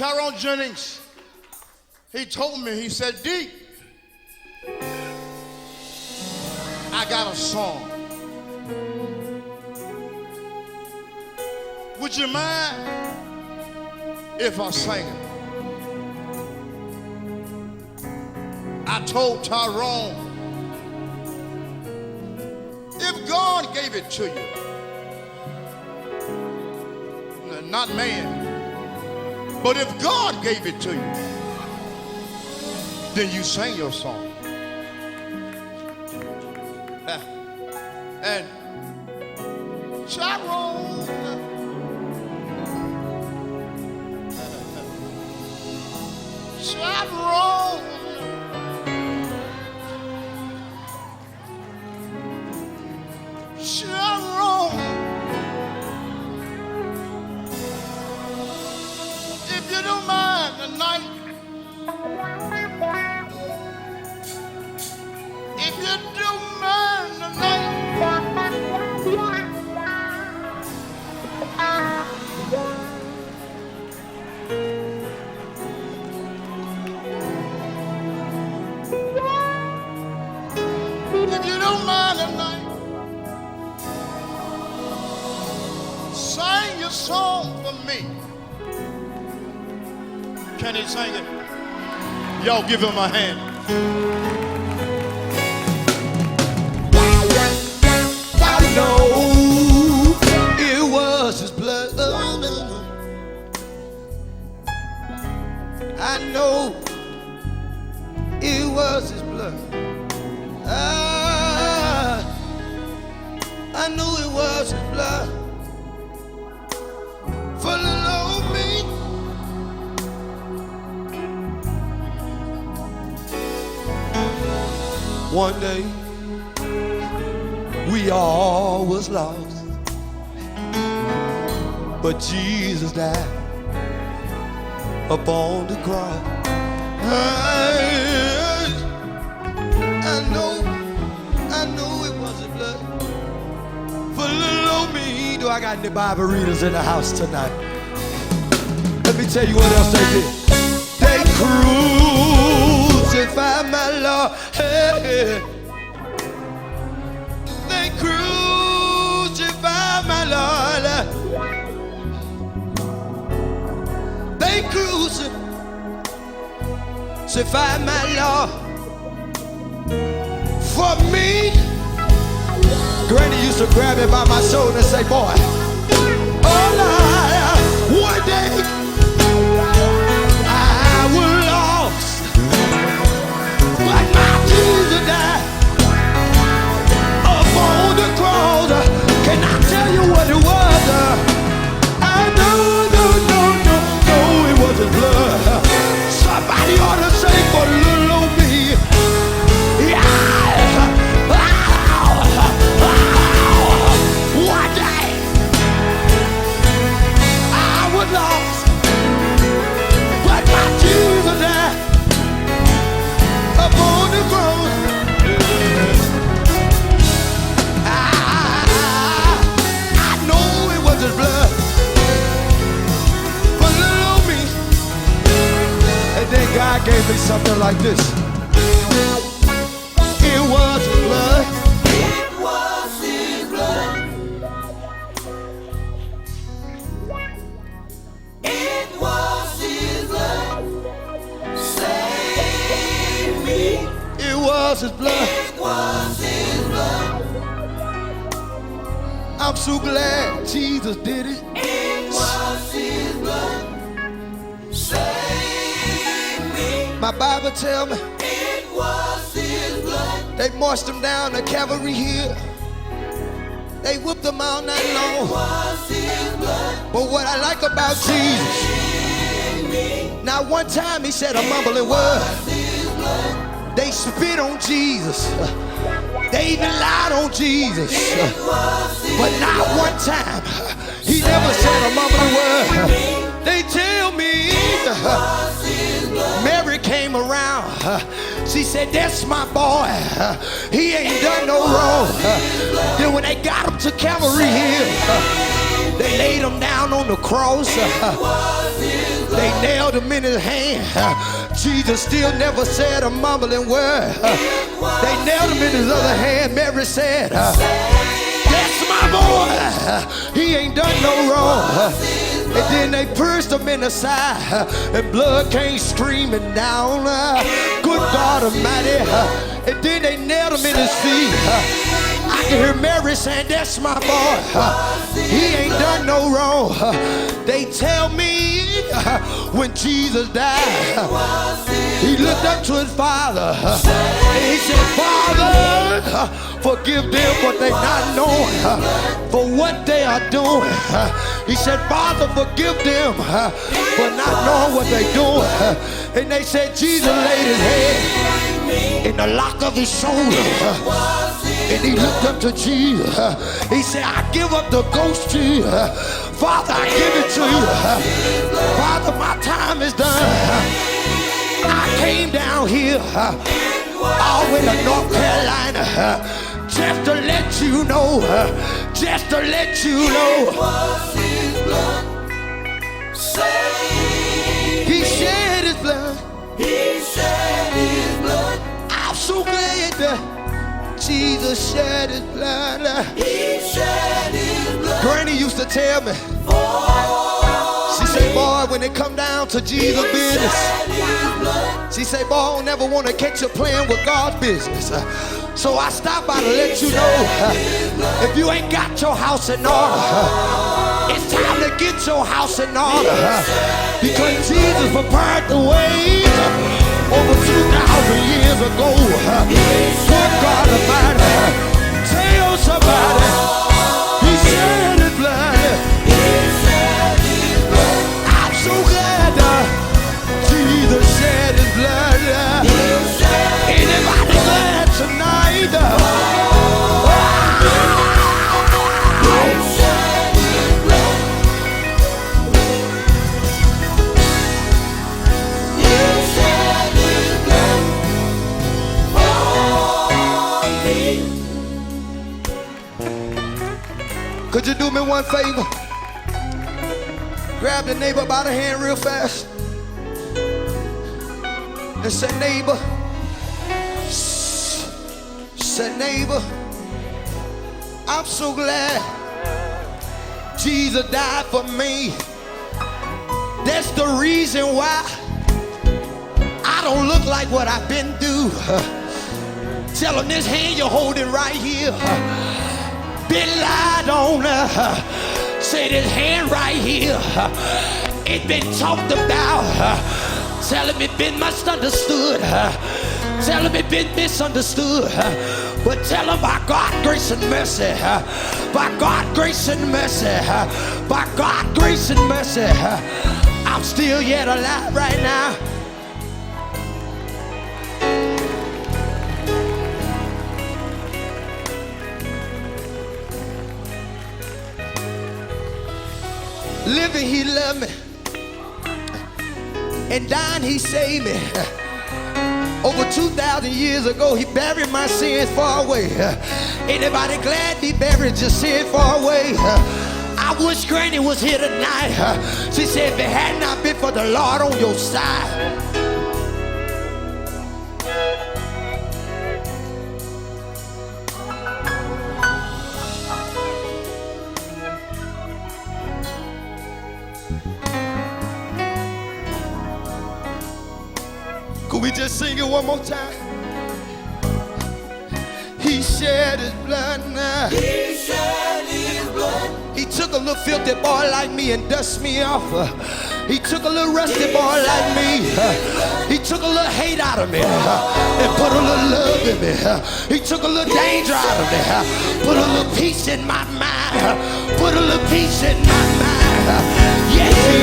Tyrone Jennings, he told me, he said, D, I got a song. Would you mind if I sang it? I told Tyrone, if God gave it to you, not man, but if God gave it to you, then you sing your song. And Tyrone, Tyrone, Tyrone, if you don't mind tonight, if you don't mind tonight, if you don't mind tonight, sing your song for me. Can he sing it? Y'all give him a hand. I know it was his blood. I know it was his blood. I knew it was his blood for the Lord me. One day we all was lost, but Jesus died up on the cross. I know it wasn't blood for little old me. Do I got any Bible readers in the house tonight? Let me tell you what else they did. They crucified my Lord. Hey. They crucified my Lord. They crucified my Lord for me. Granny used to grab me by my shoulder and say, boy, oh Lord, one day I was lost, but my Jesus died up on the cross. Can I tell you what it was? I know it wasn't blood. Somebody ought to say for little old me. One day I was lost, but my Jesus died up on the cross. I know it was his blood for little old me. And then God gave me something like this. It was his blood. It was his blood. It was his blood. Save me. It was his blood. It was his blood. I'm so glad Jesus did it. It was his blood. Save me. My Bible tell me it was his blood. They marched him down the Calvary Hill. They whooped him all night long. It was his blood. But what I like about Jesus, now one time he said a mumbling word. They spit on Jesus. They even lied on Jesus. But not one time he never said a mumbling word. They tell me Mary came around. She said, that's my boy. He ain't done no wrong. Then when they got him to Calvary Hill, they laid him down on the cross. They nailed nailed him in his hand. Jesus still never said a mumbling word. They nailed him in his other hand. Mary said, that's my boy. He ain't done no wrong. And then they pierced him in the side, and blood came streaming down. Good God Almighty. And then they nailed him in his feet. I can hear Mary saying, that's my boy. He ain't done no wrong. They tell me when Jesus died, he looked up to his Father and he said, Father, forgive them what they not knowing, for what they are doing. He said, Father, forgive them for not knowing what they doing. And they said, Jesus laid his head in the lock of his shoulder, and he looked up to Jesus. He said, I give up the ghost to you. Father, I give it to you. Father, my time is done. I came down here all the way to North Carolina just to let you know, just to let you know. He shed his blood. He shed his blood. I'm so glad that Jesus shed his blood. He shed his blood. Granny used to tell me, she said, boy, when it come down to Jesus' business, she said, boy, I don't never want to catch you playing with God's business. So I stop by to let you know, if you ain't got your house in order, it's time to get your house in order, because Jesus prepared the way over 2,000 years ago. Good God Almighty, tell somebody, he shed his blood. I'm so glad Jesus shed his blood. Anybody glad tonight? Could you do me one favor? Grab the neighbor by the hand real fast and say, neighbor, say, neighbor, I'm so glad Jesus died for me. That's the reason why I don't look like what I've been through. Tell him this hand you're holding right here been lied on. Say this hand right here, it been talked about. Tell him it been misunderstood. Tell him it been misunderstood. But tell him by God's grace and mercy, by God's grace and mercy, by God's grace and mercy, I'm still yet alive right now. Living, he loved me, and dying, he saved me. Over 2,000 years ago, he buried my sins far away. Anybody glad he buried your sin far away? I wish Granny was here tonight. She said, if it had not been for the Lord on your side. Could we just sing it one more time? He shed his blood now. He shed his blood. He took a little filthy boy like me and dust me off. He took a little rusty boy like me. He took a little hate out of me and put a little love in me. He took a little danger out of me, put a little peace in my mind. Put a little peace in my mind. Yes, he